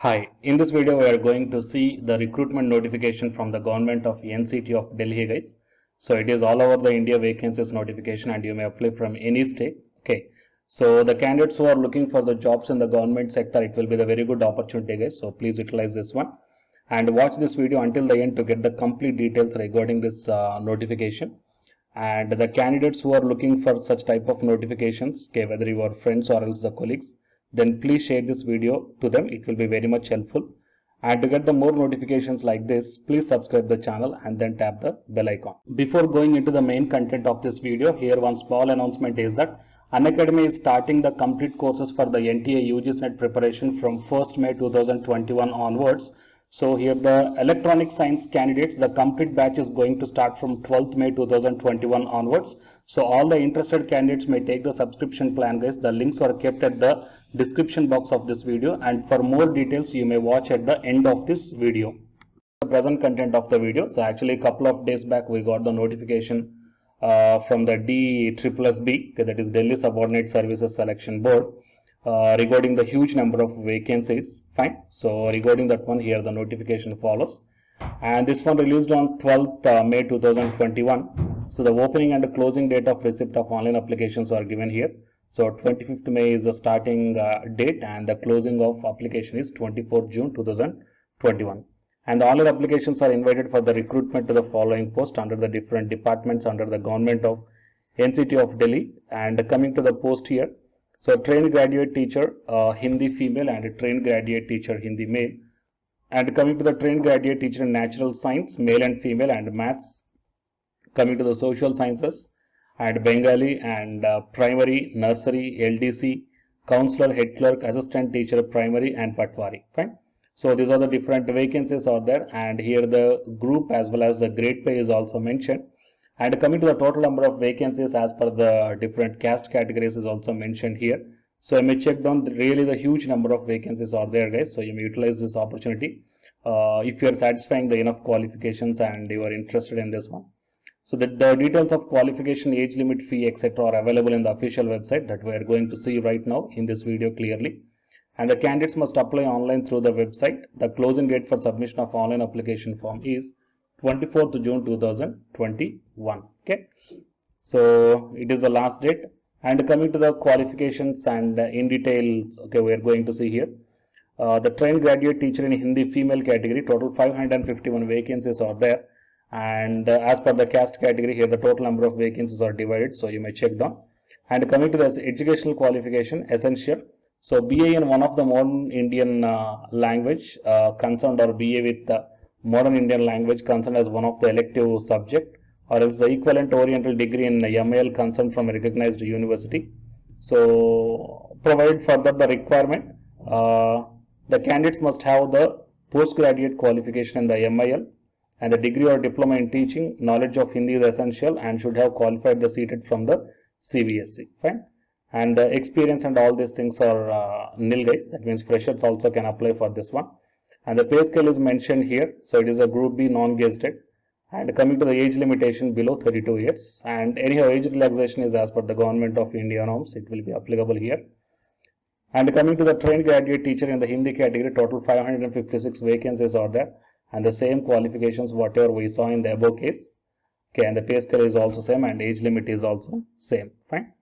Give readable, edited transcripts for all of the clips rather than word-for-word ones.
Hi, in this video we are going to see the recruitment notification from the government of NCT of Delhi, guys. So it is all over the India vacancies notification and you may apply from any state. Okay, so the candidates who are looking for the jobs in the government sector, it will be the very good opportunity, guys. So please utilize this one and watch this video until the end to get the complete details regarding this notification. And the candidates who are looking for such type of notifications, okay, whether you are friends or else the colleagues, then please share this video to them. It will be very much helpful. And to get the more notifications like this, please subscribe the channel and then tap the bell icon. Before going into the main content of this video, here one small announcement is that Unacademy is starting the complete courses for the NTA UGC NET preparation from 1st May 2021 onwards. So here the electronic science candidates, the complete batch is going to start from 12th May 2021 onwards. So all the interested candidates may take the subscription plan, guys. The links are kept at the description box of this video, and for more details you may watch at the end of this video. The present content of the video. So actually a couple of days back we got the notification from the DSSB, that is Delhi Subordinate Services Selection Board, regarding the huge number of vacancies. Fine. So regarding that one, here the notification follows, and this one released on 12th May 2021. So the opening and the closing date of receipt of online applications are given here. So 25th May is the starting date and the closing of application is 24th June 2021. And all the applications are invited for the recruitment to the following post under the different departments under the government of NCT of Delhi. And coming to the post here, so trained graduate teacher Hindi female and a trained graduate teacher Hindi male. And coming to the trained graduate teacher in natural science, male and female, and maths. Coming to the social sciences and Bengali and primary, nursery, LDC, counselor, head clerk, assistant teacher, primary, and Patwari. Fine. So these are the different vacancies are there, and here the group as well as the grade pay is also mentioned. And coming to the total number of vacancies as per the different caste categories is also mentioned here. So you may check down really the huge number of vacancies are there, guys. So you may utilize this opportunity if you are satisfying the enough qualifications and you are interested in this one. So the details of qualification, age limit, fee, etc. are available in the official website that we are going to see right now in this video clearly. And the candidates must apply online through the website. The closing date for submission of online application form is 24th June 2021. Okay, so it is the last date. And coming to the qualifications and in details, okay, we are going to see here. The trained graduate teacher in Hindi female category, total 551 vacancies are there. And as per the caste category, here the total number of vacancies are divided, so you may check down. And coming to the educational qualification, essential. So BA in one of the modern Indian language concerned, or BA with modern Indian language concerned as one of the elective subject, or else the equivalent oriental degree in ML concerned from a recognized university. So provided further the requirement, the candidates must have the postgraduate qualification in the MIL, and the degree or diploma in teaching. Knowledge of Hindi is essential and should have qualified the seated from the CBSE. Fine. And the experience and all these things are nil, guys. That means freshers also can apply for this one. And the pay scale is mentioned here. So it is a group B non-gazetted. And coming to the age limitation, below 32 years. And anyhow, age relaxation is as per the government of India norms. It will be applicable here. And coming to the trained graduate teacher in the Hindi category, total 556 vacancies are there. And the same qualifications whatever we saw in the above case. Okay, and the pay scale is also same and age limit is also same. Fine.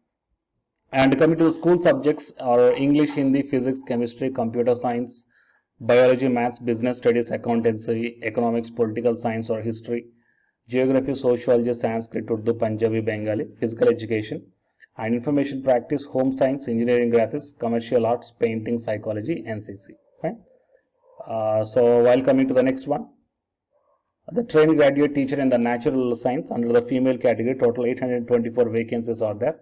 And coming to the school subjects are English, Hindi, physics, chemistry, computer science, biology, maths, business studies, accountancy, economics, political science or history, geography, sociology, Sanskrit, Urdu, Punjabi, Bengali, physical education, and information practice, home science, engineering, graphics, commercial arts, painting, psychology, NCC. Fine. So while coming to the next one, the trained graduate teacher in the natural science under the female category, total 824 vacancies are there.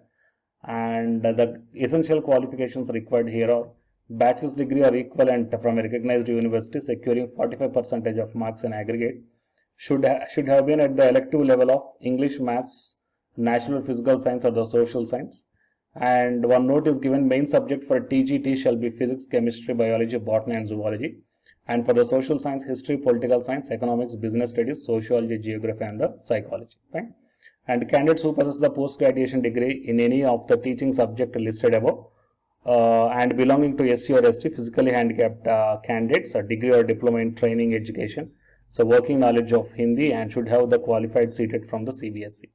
And the essential qualifications required here are bachelor's degree or equivalent from a recognized university securing 45% of marks in aggregate, should have been at the elective level of English, maths, natural, physical science or the social science. And one note is given, main subject for TGT shall be physics, chemistry, biology, botany and zoology. And for the social science, history, political science, economics, business studies, sociology, geography and the psychology. Right? And candidates who possess the post-graduation degree in any of the teaching subject listed above and belonging to SC or ST, physically handicapped candidates, a degree or diploma in training education, so working knowledge of Hindi, and should have the qualified seated from the CBSE.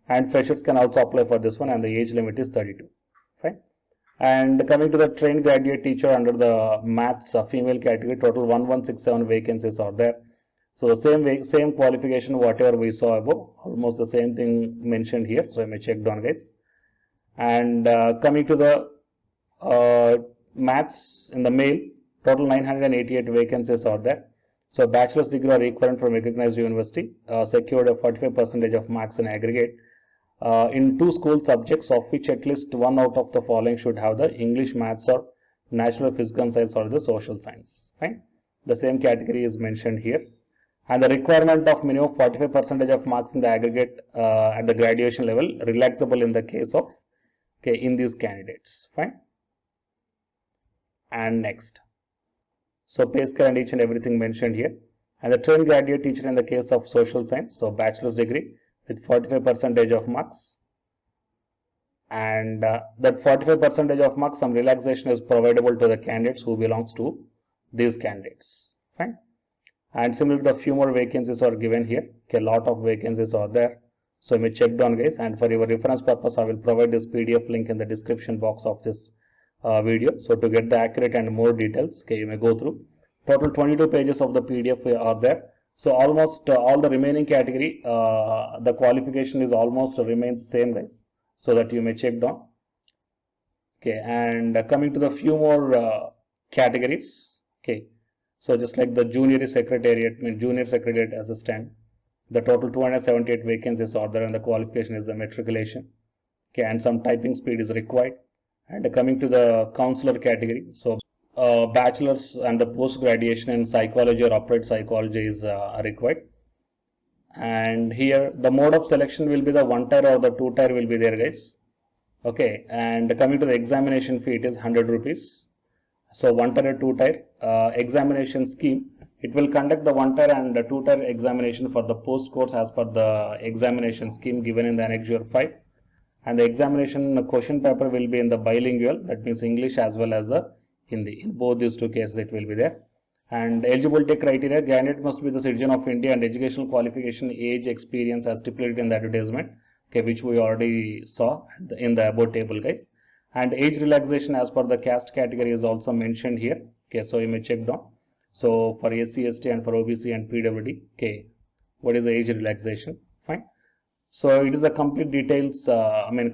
And freshers can also apply for this one, and the age limit is 32. Fine. And coming to the trained graduate teacher under the maths female category, total 1167 vacancies are there. So the same qualification whatever we saw above, almost the same thing mentioned here. So I may check down, guys. And coming to the maths in the male, total 988 vacancies are there. So bachelor's degree or equivalent from recognized university, secured a 45% of marks in aggregate in 2 school subjects, of which at least 1 out of the following should have the English, maths, or natural, physical science, or the social science. Fine. The same category is mentioned here. And the requirement of minimum 45% of marks in the aggregate at the graduation level, relaxable in the case of in these candidates. Fine. And next, so pay scale and each and everything mentioned here. And the trained graduate teacher in the case of social science, so bachelor's degree with 45% of marks, and that 45% of marks, some relaxation is providable to the candidates who belongs to these candidates. Fine. And similarly, the few more vacancies are given here. A lot of vacancies are there, so you may check down, guys. And for your reference purpose, I will provide this PDF link in the description box of this video. So to get the accurate and more details, you may go through. Total 22 pages of the PDF are there. So almost all the remaining category, the qualification is almost remains same, guys. So that you may check down. And coming to the few more categories. So just like the junior secretariat assistant, the total 278 vacancies are there, and the qualification is the matriculation. And some typing speed is required. And coming to the counselor category, so bachelor's and the post graduation in psychology or applied psychology is required. And here the mode of selection will be the 1-tier or the 2-tier will be there, guys. And coming to the examination fee, it is 100 rupees. So 1-tier, 2-tier examination scheme, it will conduct the 1-tier and the 2-tier examination for the post course as per the examination scheme given in the Annexure 5. And the examination question paper will be in the bilingual, that means English as well as the Hindi. In both these 2 cases it will be there. And eligibility criteria, candidate must be the citizen of India, and educational qualification, age, experience as stipulated in the advertisement, which we already saw in the above table, guys. And age relaxation as per the caste category is also mentioned here. So you may check down. So for SC, ST and for OBC and PWD, what is the age relaxation? Fine. So it is a complete details,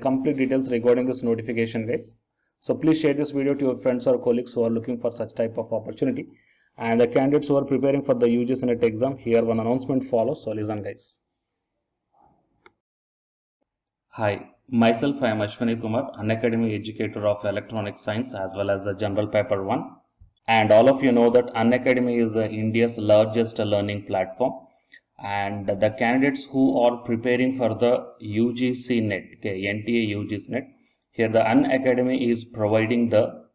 complete details regarding this notification, guys. So please share this video to your friends or colleagues who are looking for such type of opportunity. And the candidates who are preparing for the UGC NET exam, here one announcement follows. So listen, guys. Hi, myself I am Ashwani Kumar, Unacademy educator of Electronic Science as well as the General Paper 1. And all of you know that Unacademy is India's largest learning platform. And the candidates who are preparing for the UGC NET, NTA UGC NET, here the Unacademy is providing the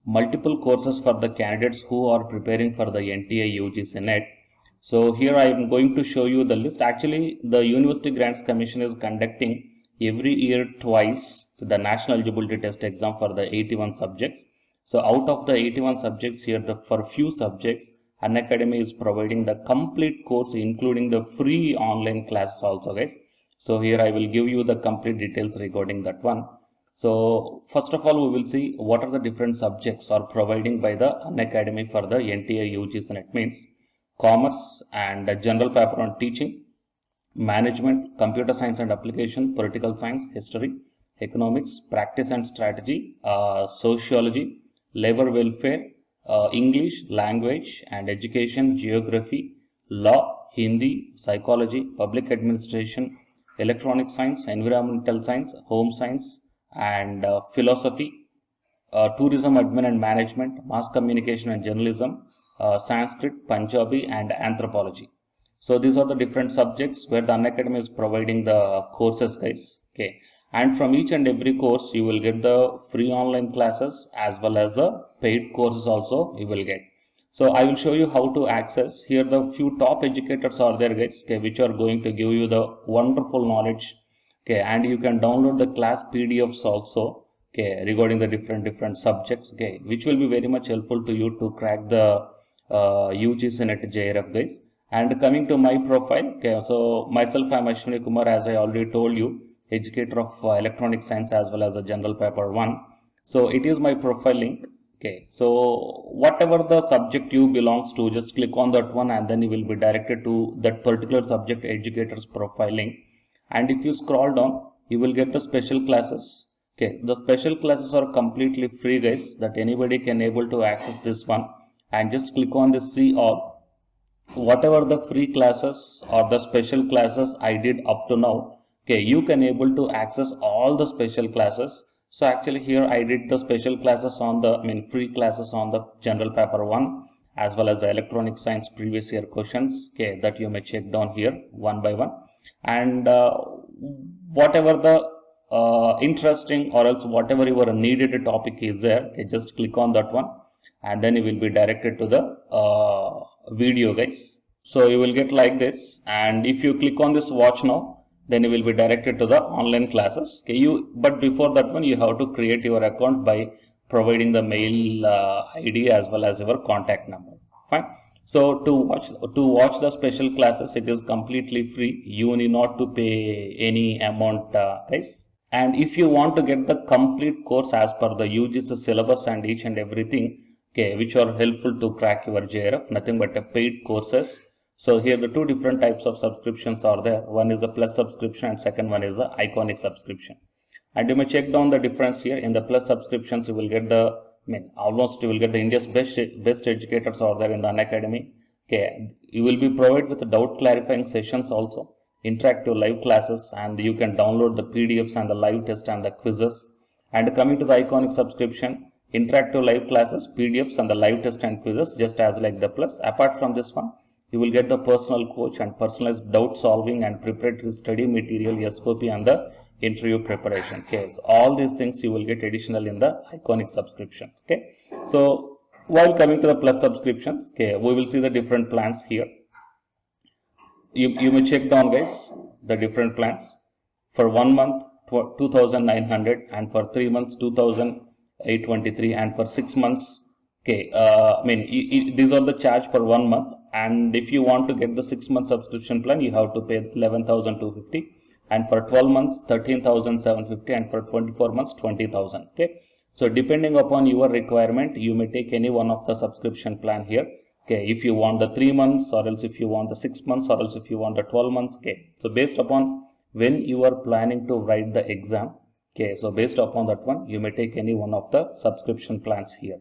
multiple courses for the candidates who are preparing for the NTA UGC NET. So here I am going to show you the list. Actually, the University Grants Commission is conducting every year twice the National Eligibility Test exam for the 81 subjects. So out of the 81 subjects here, for few subjects, Unacademy is providing the complete course, including the free online classes also, guys. So here I will give you the complete details regarding that one. So first of all, we will see what are the different subjects are providing by the Unacademy for the NTA UGC NET. Means commerce and general paper on teaching, management, computer science and application, political science, history, economics, practice and strategy, sociology, labor welfare, English, language and education, geography, law, Hindi, psychology, public administration, electronic science, environmental science, home science and philosophy, tourism, admin and management, mass communication and journalism, Sanskrit, Punjabi and anthropology. So these are the different subjects where the Unacademy is providing the courses, guys. And from each and every course you will get the free online classes as well as the paid courses also you will get. So I will show you how to access. Here the few top educators are there, guys, which are going to give you the wonderful knowledge. And you can download the class PDFs also okay, regarding the different subjects, okay, which will be very much helpful to you to crack the UGC NET JRF, guys. And coming to my profile, okay, so myself, I'm Ashwini Kumar, as I already told you, educator of electronic science as well as a general paper 1. So it is my profile link. Okay, so whatever the subject you belongs to, just click on that one and then you will be directed to that particular subject educator's profile link. And if you scroll down, you will get the special classes. Okay, the special classes are completely free, guys, that anybody can able to access this one. And just click on this see all. Whatever the free classes or the special classes I did up to now, okay, you can able to access all the special classes. So actually here I did the special classes on the free classes on the general paper 1 as well as the electronic science previous year questions, okay, that you may check down here one by one. And whatever the interesting or else whatever your needed topic is there, okay, just click on that one and then you will be directed to the video, guys. So you will get like this, and if you click on this watch now, then you will be directed to the online classes. Okay, but before that one you have to create your account by providing the mail ID as well as your contact number. Fine. So to watch the special classes, it is completely free. You need not to pay any amount, guys. And if you want to get the complete course as per the UGC syllabus and each and everything, okay, which are helpful to crack your JRF, nothing but a paid courses. So here the two different types of subscriptions are there. One is the plus subscription and second one is the iconic subscription. And you may check down the difference here. In the plus subscriptions, you will get the almost you will get the India's best educators are there in the Unacademy. Okay, you will be provided with doubt clarifying sessions also, interactive live classes, and you can download the PDFs and the live test and the quizzes. And coming to the iconic subscription, interactive live classes, PDFs and the live test and quizzes, just as like the plus. Apart from this one, you will get the personal coach and personalized doubt solving and preparatory study material, SOP and the interview preparation. Okay, so all these things you will get additional in the iconic subscriptions. Okay, so while coming to the plus subscriptions, okay, we will see the different plans here. You may check down, guys, the different plans. For 1 month 2,900 and for 3 months 2,823 and for 6 months, okay, these are the charge for 1 month. And if you want to get the 6 month subscription plan, you have to pay 11,250, and for 12 months 13,750, and for 24 months 20,000. Okay, so depending upon your requirement, you may take any one of the subscription plan here. Okay, if you want the 3 months, or else if you want the 6 months, or else if you want the 12 months. Okay, so based upon when you are planning to write the exam, okay, so based upon that one, you may take any one of the subscription plans here.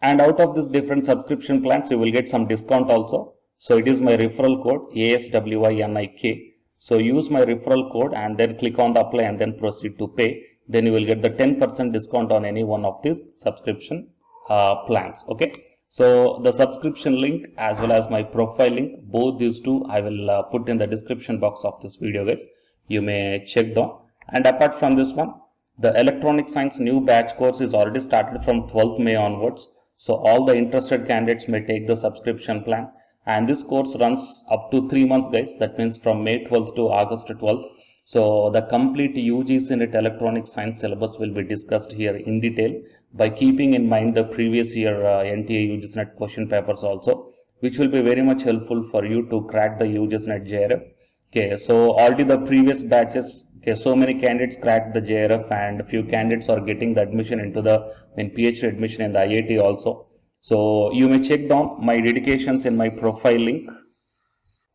And out of these different subscription plans, you will get some discount also. So it is my referral code ASWINIK. So use my referral code and then click on the apply and then proceed to pay. Then you will get the 10% discount on any one of these subscription plans. Okay. So the subscription link as well as my profile link, both these two I will put in the description box of this video, guys. You may check down. And apart from this one, the electronic science new batch course is already started from 12th May onwards. So all the interested candidates may take the subscription plan. And this course runs up to 3 months, guys. That means from May 12th to August 12th. So the complete UGC NET electronic science syllabus will be discussed here in detail by keeping in mind the previous year NTA UGC NET question papers also, which will be very much helpful for you to crack the UGC NET JRF. Okay, so already the previous batches, okay, so many candidates cracked the JRF and a few candidates are getting the admission into the PhD admission in the IIT also. So you may check down my dedications in my profile link.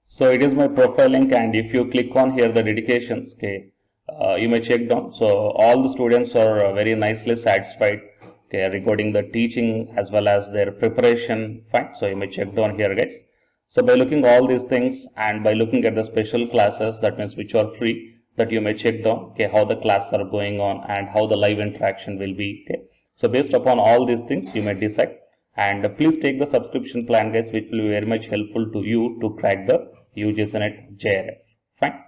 So it is my profile link, and if you click on here the dedications, okay, you may check down. So all the students are very nicely satisfied, okay, regarding the teaching as well as their preparation. Fine. So you may check down here, guys. So by looking all these things and by looking at the special classes, that means which are free, that you may check down, okay, how the classes are going on and how the live interaction will be. Okay. So based upon all these things, you may decide. And please take the subscription plan, guys, which will be very much helpful to you to crack the UGC NET JRF. Fine.